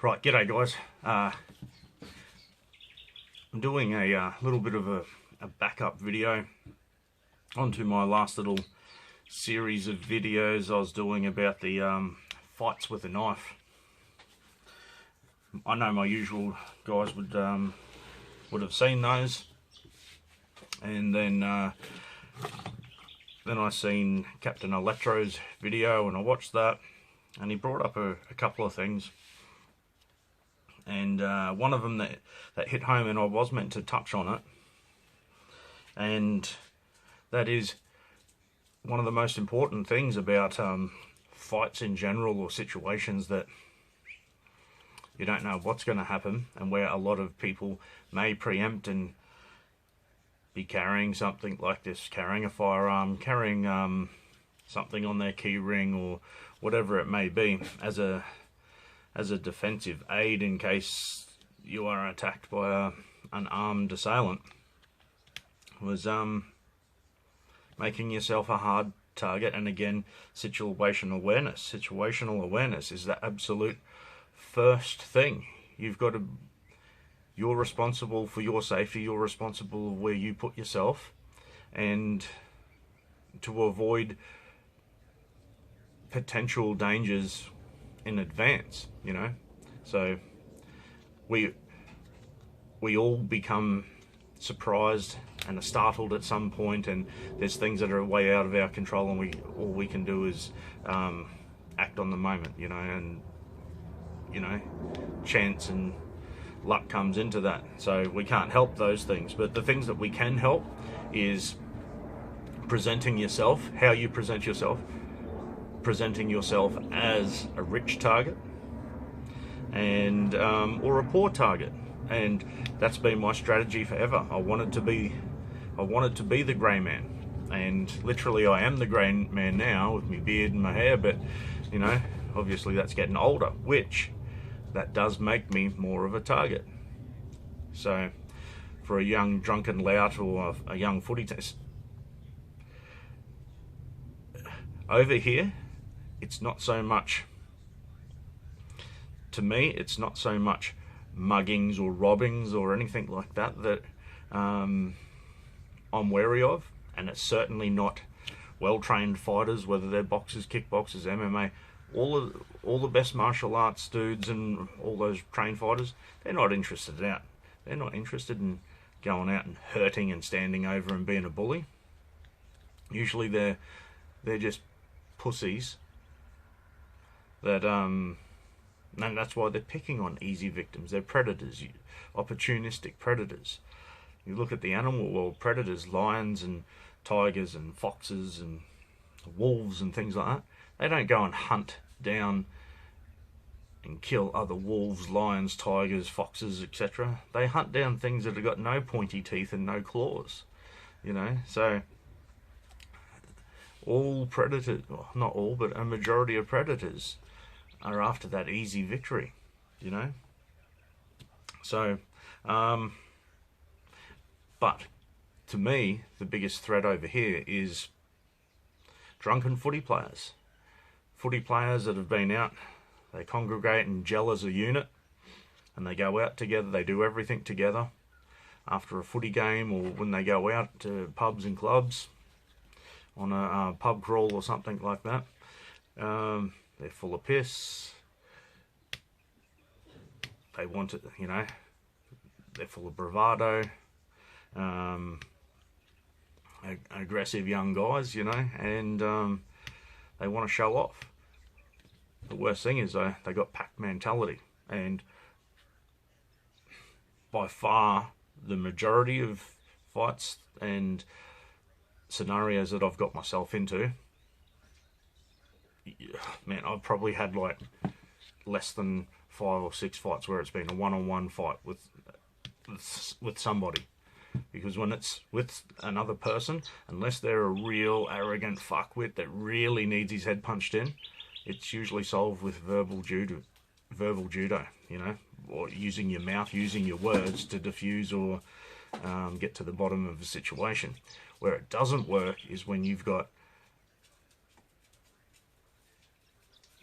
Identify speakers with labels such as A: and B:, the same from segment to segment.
A: Right, g'day guys. I'm doing a little bit of a backup video onto my last little series of videos I was doing about the fights with a knife. I know my usual guys would have seen those, and then I seen Captain Electro's video and I watched that, and he brought up a couple of things. And one of them that hit home, and I was meant to touch on it, and that is one of the most important things about fights in general, or situations that you don't know what's going to happen, and where a lot of people may preempt and be carrying something like this, carrying a firearm, carrying something on their key ring or whatever it may be, as a defensive aid in case you are attacked by an armed assailant, was making yourself a hard target. And again, situational awareness. Situational awareness is the absolute first thing. You're responsible for your safety, you're responsible for where you put yourself, and to avoid potential dangers in advance, you know. So we all become surprised and are startled at some point, and there's things that are way out of our control, and all we can do is act on the moment, you know, and chance and luck comes into that. So we can't help those things, but the things that we can help is presenting yourself, how you present yourself, presenting yourself as a rich target and or a poor target. And that's been my strategy forever. I wanted to be the grey man, and literally I am the grey man now with my beard and my hair, but you know, obviously that's getting older, which that does make me more of a target. So for a young drunken lout or a young footy test over here, it's not so much, to me, it's not so much muggings or robbings or anything like that I'm wary of, and it's certainly not well-trained fighters, whether they're boxers, kickboxers, MMA, all the best martial arts dudes and all those trained fighters. They're not interested in going out and hurting and standing over and being a bully. Usually they're just pussies that and that's why they're picking on easy victims. They're predators, opportunistic predators. You look at the animal world, predators, lions and tigers and foxes and wolves and things like that, they don't go and hunt down and kill other wolves, lions, tigers, foxes, etc. They hunt down things that have got no pointy teeth and no claws, you know. So all predators, well, not all, but a majority of predators are after that easy victory, you know. So but to me, the biggest threat over here is drunken footy players that have been out. They congregate and gel as a unit, and they go out together, they do everything together after a footy game, or when they go out to pubs and clubs on a pub crawl or something like that. They're full of piss. They want it, you know. They're full of bravado. Aggressive young guys, you know, and they want to show off. The worst thing is they got pack mentality, and by far the majority of fights and scenarios that I've got myself into, man, I've probably had like less than 5 or 6 fights where it's been a one-on-one fight with somebody. Because when it's with another person, unless they're a real arrogant fuckwit that really needs his head punched in, it's usually solved with verbal judo, you know, or using your mouth, using your words to diffuse or get to the bottom of a situation. Where it doesn't work is when you've got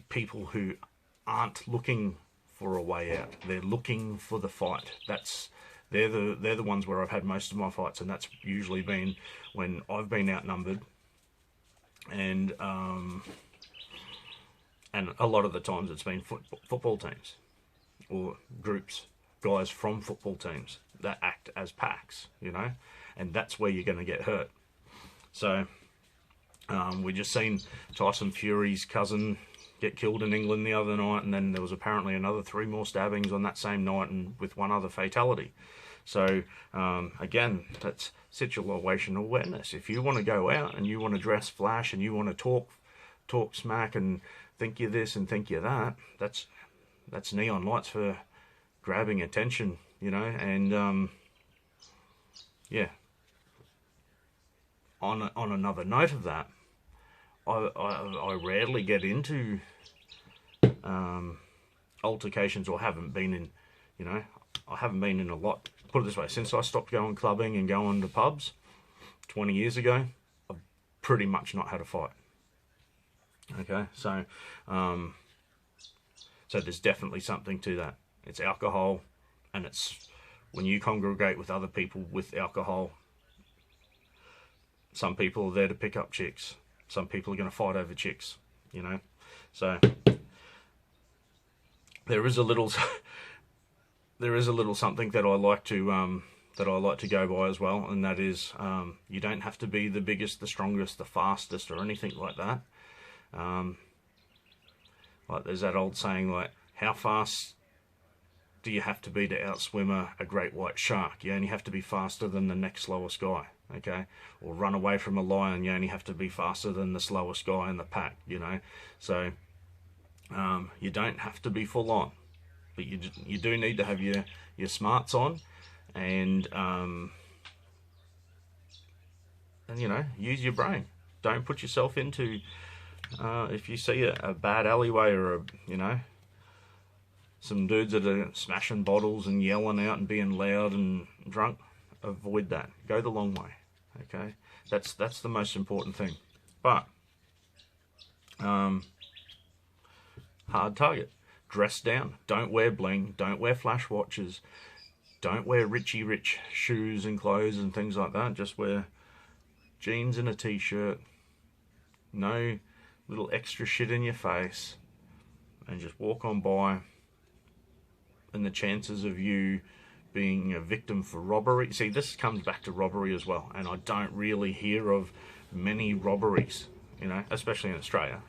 A: people who aren't looking for a way out. They're looking for the fight. They're the ones where I've had most of my fights, and that's usually been when I've been outnumbered, and a lot of the times it's been football teams or groups, guys from football teams that act as packs, you know, and that's where you're going to get hurt. So we just seen Tyson Fury's cousin get killed in England the other night, and then there was apparently another 3 more stabbings on that same night, and with one other fatality. So again, that's situational awareness. If you want to go out and you want to dress flash and you want to talk smack and think you're this and think you're that, that's neon lights for grabbing attention, you know. And yeah, on another note of that, I rarely get into altercations, or haven't been in, you know, I haven't been in a lot. Put it this way, since I stopped going clubbing and going to pubs 20 years ago, I've pretty much not had a fight. Okay, so so there's definitely something to that. It's alcohol, and it's when you congregate with other people with alcohol. Some people are there to pick up chicks. Some people are going to fight over chicks, you know. So there is a little something that I like to go by as well, and that is you don't have to be the biggest, the strongest, the fastest, or anything like that. Like there's that old saying, like, how fast do you have to be to outswim a great white shark? You only have to be faster than the next slowest guy, okay? Or run away from a lion, you only have to be faster than the slowest guy in the pack, you know? So you don't have to be full on, but you do need to have your smarts on, and you know, use your brain. Don't put yourself into if you see a bad alleyway, or you know, some dudes that are smashing bottles and yelling out and being loud and drunk, avoid that. Go the long way, okay? That's the most important thing. But hard target. Dress down. Don't wear bling. Don't wear flash watches. Don't wear Richie Rich shoes and clothes and things like that. Just wear jeans and a t-shirt. No little extra shit in your face, and just walk on by. And the chances of you being a victim for robbery, see, this comes back to robbery as well, and I don't really hear of many robberies, you know, especially in Australia.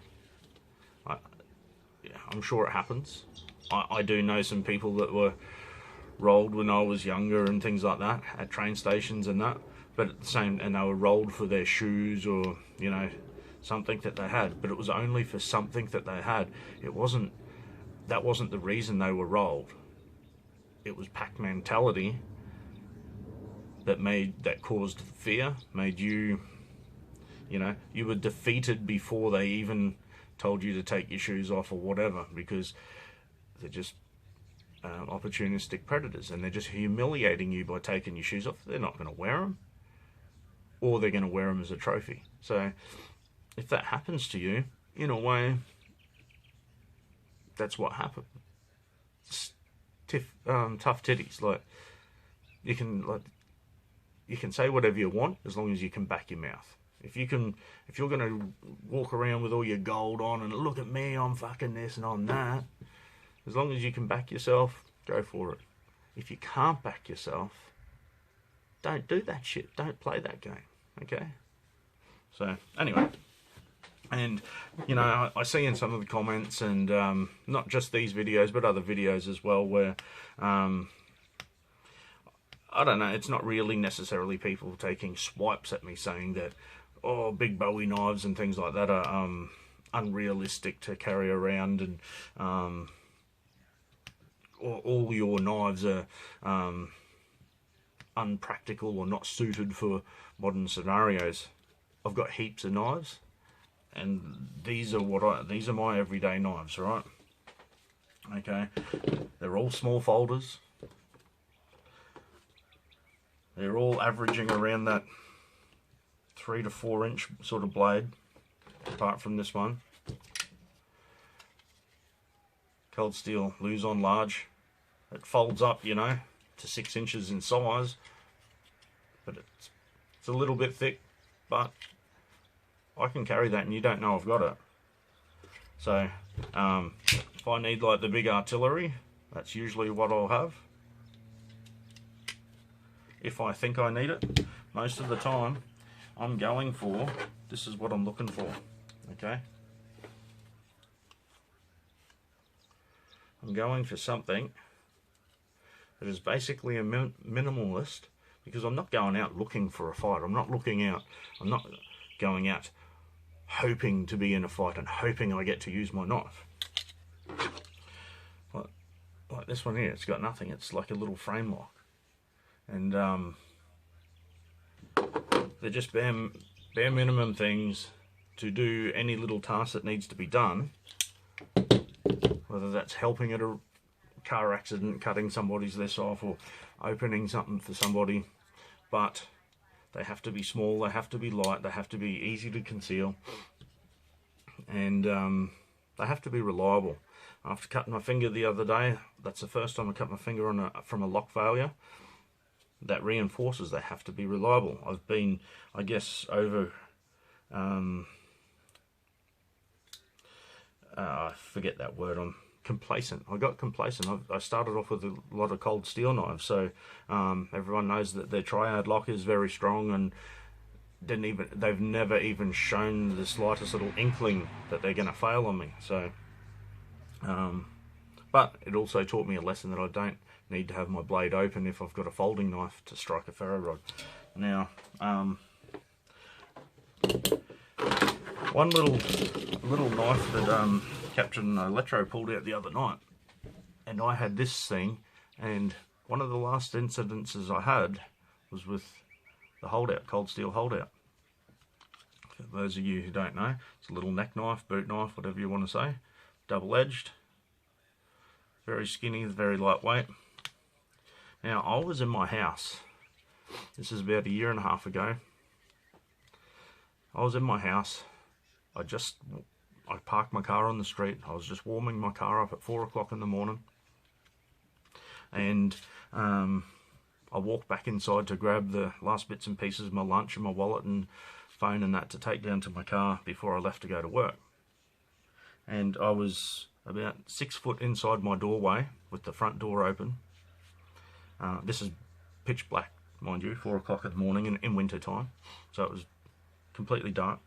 A: I'm sure it happens. I do know some people that were rolled when I was younger and things like that at train stations and that, but at the same, and they were rolled for their shoes or, you know, something that they had, but it was only for something that they had. That wasn't the reason they were rolled. It was pack mentality that caused fear, made you, you know, you were defeated before they even told you to take your shoes off or whatever, because they're just opportunistic predators, and they're just humiliating you by taking your shoes off. They're not going to wear them, or they're going to wear them as a trophy. So if that happens to you, in a way, that's what happened. Tough titties. Like you can say whatever you want as long as you can back your mouth. If you're gonna walk around with all your gold on and look at me, I'm fucking this and I'm that, as long as you can back yourself, go for it. If you can't back yourself, don't do that shit. Don't play that game. Okay. So anyway. And, you know, I see in some of the comments, and not just these videos, but other videos as well, where, I don't know, it's not really necessarily people taking swipes at me saying that, oh, big Bowie knives and things like that are unrealistic to carry around, and all your knives are unpractical or not suited for modern scenarios. I've got heaps of knives. And these are my everyday knives, right? Okay, they're all small folders. They're all averaging around that 3 to 4 inch sort of blade, apart from this one. Cold Steel Luzon large. It folds up, you know, to 6 inches in size, but it's a little bit thick, but I can carry that and you don't know I've got it. So if I need like the big artillery, that's usually what I'll have. If I think I need it, most of the time I'm going for, this is what I'm looking for, okay? I'm going for something that is basically a minimalist, because I'm not going out looking for a fight. I'm not going out hoping to be in a fight and hoping I get to use my knife. Like this one here, it's got nothing. It's like a little frame lock. And they're just bare minimum things to do any little task that needs to be done, whether that's helping at a car accident, cutting somebody's this off, or opening something for somebody. But they have to be small, they have to be light, they have to be easy to conceal, and they have to be reliable. After cutting my finger the other day, that's the first time I cut my finger on from a lock failure. That reinforces they have to be reliable. I've been, I guess, over I forget that word. I'm complacent. I got complacent. I started off with a lot of Cold Steel knives, so everyone knows that their triad lock is very strong, and they've never even shown the slightest little inkling that they're going to fail on me. So, but it also taught me a lesson that I don't need to have my blade open if I've got a folding knife to strike a ferro rod. Now, one little knife that Captain Electro pulled out the other night, and I had this thing, and one of the last incidences I had was with the holdout, Cold Steel holdout. For those of you who don't know, it's a little neck knife, boot knife, whatever you want to say, double-edged, very skinny, very lightweight. Now, I was in my house, this is about 1.5 years ago. I was in my house, I parked my car on the street. I was just warming my car up at 4 o'clock in the morning, and I walked back inside to grab the last bits and pieces of my lunch and my wallet and phone and that to take down to my car before I left to go to work. And I was about 6 foot inside my doorway with the front door open. This is pitch black, mind you, 4 o'clock in the morning in winter time, so it was completely dark.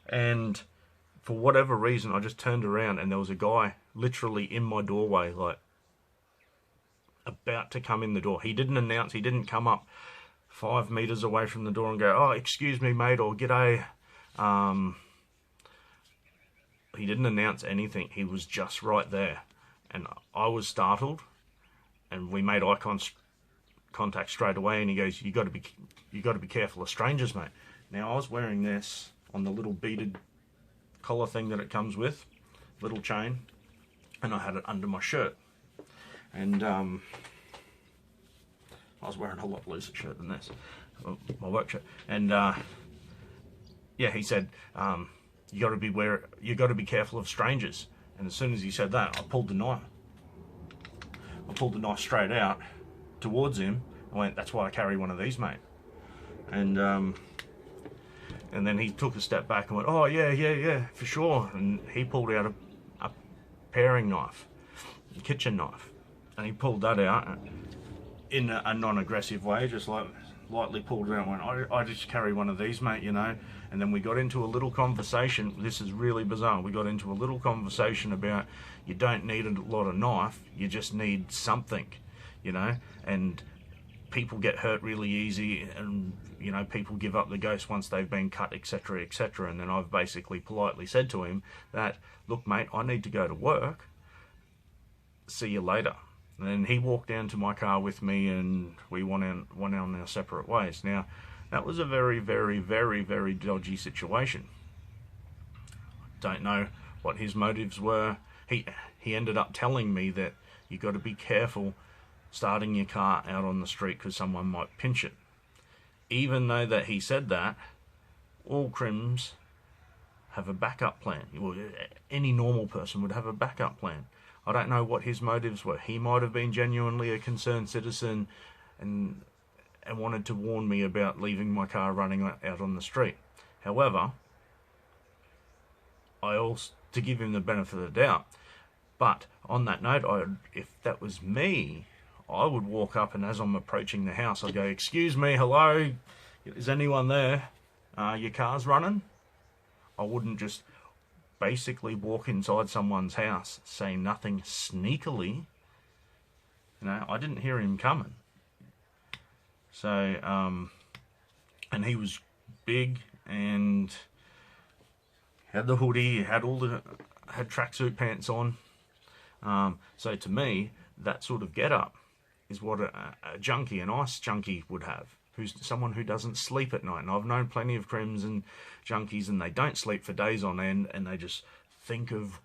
A: And for whatever reason, I just turned around and there was a guy literally in my doorway, like about to come in the door. He didn't announce, he didn't come up 5 meters away from the door and go, "Oh, excuse me, mate," or "G'day." He didn't announce anything. He was just right there. And I was startled, and we made eye contact straight away, and he goes, you got to be careful of strangers, mate. Now, I was wearing this on the little beaded collar thing that it comes with, little chain, and I had it under my shirt. And I was wearing a lot looser shirt than this, my work shirt. And yeah, he said, you got to be careful of strangers. And as soon as he said that, I pulled the knife. I pulled the knife straight out towards him. I went, "That's why I carry one of these, mate." And then he took a step back and went, "Oh, yeah, for sure." And he pulled out a paring knife, a kitchen knife. And he pulled that out in a non-aggressive way, just like lightly pulled it out and went, I just carry one of these, mate, you know. And then we got into a little conversation. This is really bizarre. We got into a little conversation about you don't need a lot of knife, you just need something, you know. And people get hurt really easy, and you know, people give up the ghost once they've been cut, etc., etc. And then I've basically politely said to him that, "Look, mate, I need to go to work. See you later." And then he walked down to my car with me, and we went on our separate ways. Now, that was a very, very, very, very dodgy situation. Don't know what his motives were. He ended up telling me that you got to be careful starting your car out on the street because someone might pinch it. Even though that he said that, all crims have a backup plan. Well, any normal person would have a backup plan. I don't know what his motives were. He might have been genuinely a concerned citizen and wanted to warn me about leaving my car running out on the street. However, I also, to give him the benefit of the doubt, but on that note, if that was me, I would walk up, and as I'm approaching the house, I'd go, "Excuse me, hello, is anyone there? Your car's running?" I wouldn't just basically walk inside someone's house, say nothing sneakily. I didn't hear him coming. So, and he was big and had the hoodie, had tracksuit pants on. So to me, that sort of get-up is what a junkie, an ice junkie would have. Who's someone who doesn't sleep at night. And I've known plenty of crims and junkies, and they don't sleep for days on end, and they just think of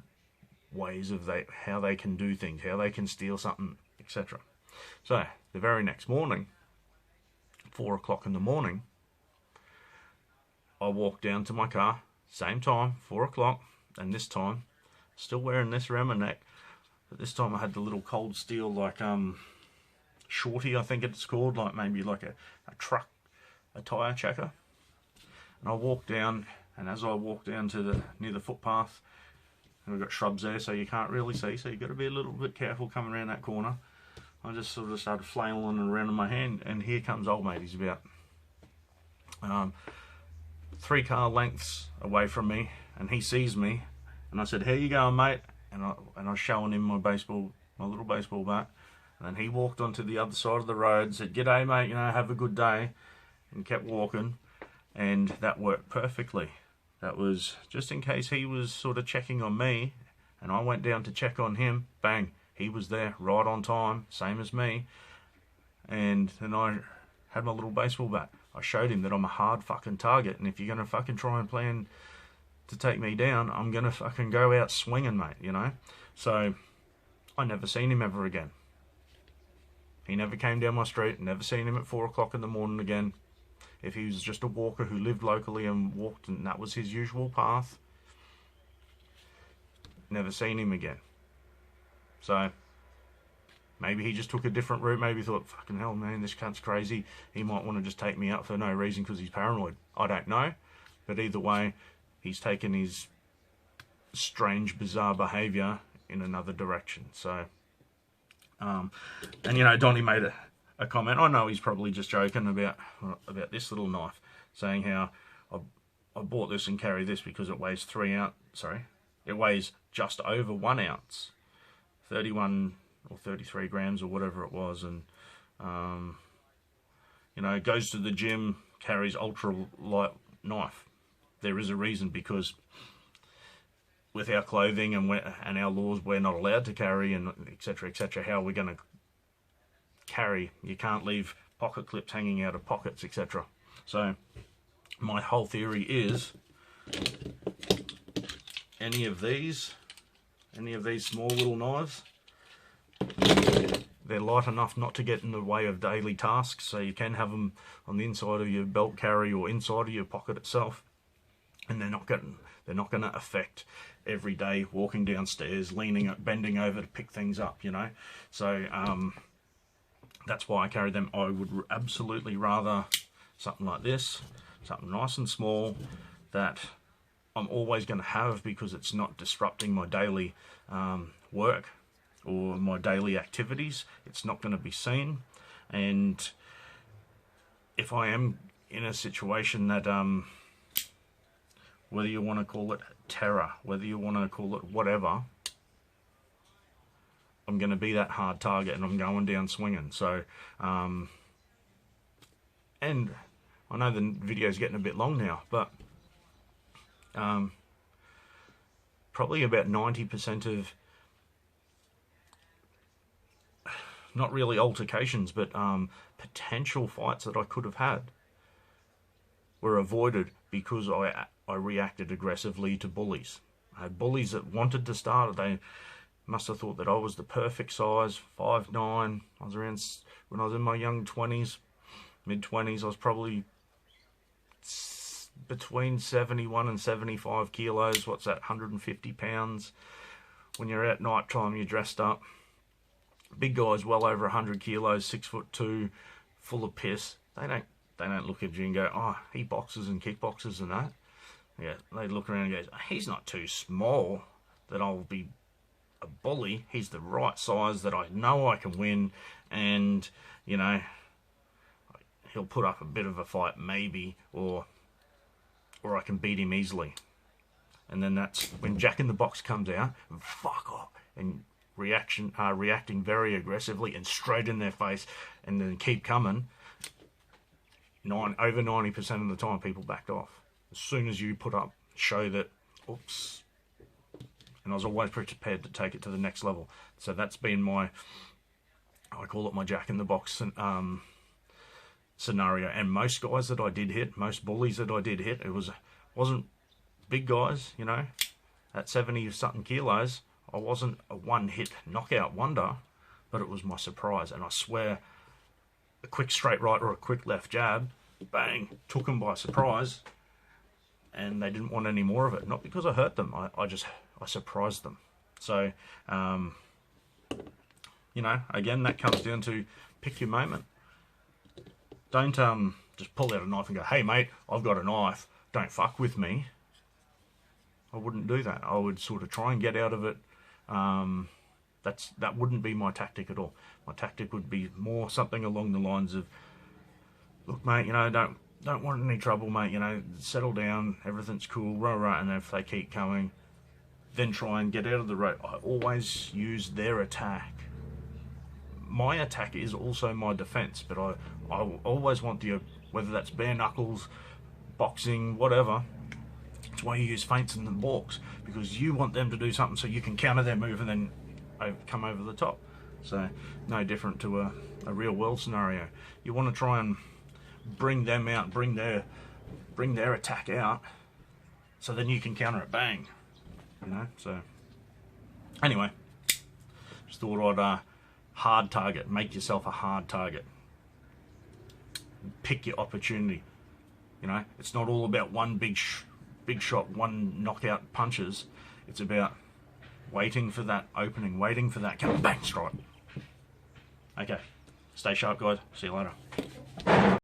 A: ways of how they can do things, how they can steal something, etc. So the very next morning, 4 o'clock in the morning, I walked down to my car, same time, 4 o'clock, and this time, still wearing this around my neck, but this time I had the little Cold Steel, like, shorty, I think it's called, like maybe like a truck, a tyre checker. And I walked down, and as I walked down to near the footpath, and we've got shrubs there, so you can't really see, so you've got to be a little bit careful coming around that corner. I just sort of started flailing around in my hand, and here comes old mate. He's about 3 car lengths away from me, and he sees me, and I said, "How you going, mate?" And I was showing him my little baseball bat. And then he walked onto the other side of the road, said, "G'day, mate, have a good day," and kept walking. And that worked perfectly. That was just in case he was sort of checking on me, and I went down to check on him. Bang, he was there right on time, same as me. And then I had my little baseball bat. I showed him that I'm a hard fucking target, and if you're going to fucking try and plan to take me down, I'm going to fucking go out swinging, mate, So I never seen him ever again. He never came down my street, never seen him at 4 o'clock in the morning again. If he was just a walker who lived locally and walked, and that was his usual path, never seen him again. So, maybe he just took a different route. Maybe he thought, "Fucking hell, man, this cunt's crazy. He might want to just take me out for no reason because he's paranoid." I don't know. But either way, he's taken his strange, bizarre behaviour in another direction. So, and Donnie made a comment. I know he's probably just joking about this little knife, saying how I bought this and carry this because it weighs it weighs just over 1 ounce, 31 or 33 grams or whatever it was, and goes to the gym, carries ultra light knife. There is a reason, because with our clothing and our laws, we're not allowed to carry, and etc. etc. How are we going to carry? You can't leave pocket clips hanging out of pockets, etc. So my whole theory is any of these small little knives, they're light enough not to get in the way of daily tasks, so you can have them on the inside of your belt carry or inside of your pocket itself, and they're not going to affect every day walking downstairs, bending over to pick things up, So that's why I carry them. I would absolutely rather something like this, something nice and small that I'm always going to have, because it's not disrupting my daily work or my daily activities. It's not going to be seen. And if I am in a situation that whether you want to call it terror, whether you want to call it whatever, I'm going to be that hard target, and I'm going down swinging. So, and I know the video's getting a bit long now, but probably about 90% of, not really altercations, but potential fights that I could have had were avoided because I reacted aggressively to bullies. I had bullies that wanted to start. They must have thought that I was the perfect size, 5'9". I was around, when I was in my young 20s, mid-20s, I was probably between 71 and 75 kilos. What's that, 150 pounds? When you're at night time, you're dressed up. Big guys well over 100 kilos, 6'2", full of piss. They don't look at you and go, oh, he boxes and kickboxes and that. Yeah, they look around and go, he's not too small that I'll be a bully. He's the right size that I know I can win, and you know, he'll put up a bit of a fight maybe, or I can beat him easily. And then that's when Jack in the Box comes out, and fuck off, and reacting very aggressively and straight in their face, and then keep coming. Over 90% of the time, people backed off. As soon as you put up, show that, oops. And I was always prepared to take it to the next level. So that's been my, I call it my Jack in the Box scenario. And most guys that I did hit, most bullies that I did hit, it wasn't big guys, you know, at 70-something kilos. I wasn't a one-hit knockout wonder, but it was my surprise. And I swear, a quick straight right or a quick left jab, bang, took them by surprise, and they didn't want any more of it. Not because I hurt them, I surprised them. So, you know, again, that comes down to pick your moment. Don't just pull out a knife and go, hey mate, I've got a knife, don't fuck with me. I wouldn't do that. I would sort of try and get out of it. That wouldn't be my tactic at all. My tactic would be more something along the lines of, look mate, you know, don't want any trouble mate, you know, settle down, everything's cool, rah, and if they keep coming, then try and get out of the road. I always use their attack. My attack is also my defense, but I always want whether that's bare knuckles, boxing, whatever. It's why you use feints and walks, because you want them to do something so you can counter their move and then come over the top. So no different to a real world scenario. You want to try and bring them out, bring their attack out, so then you can counter it, bang. You know, so anyway, just thought I'd hard target, make yourself a hard target. Pick your opportunity. You know, it's not all about one big shot, one knockout punches. It's about waiting for that opening, waiting for that bang strike. Okay, stay sharp guys, see you later.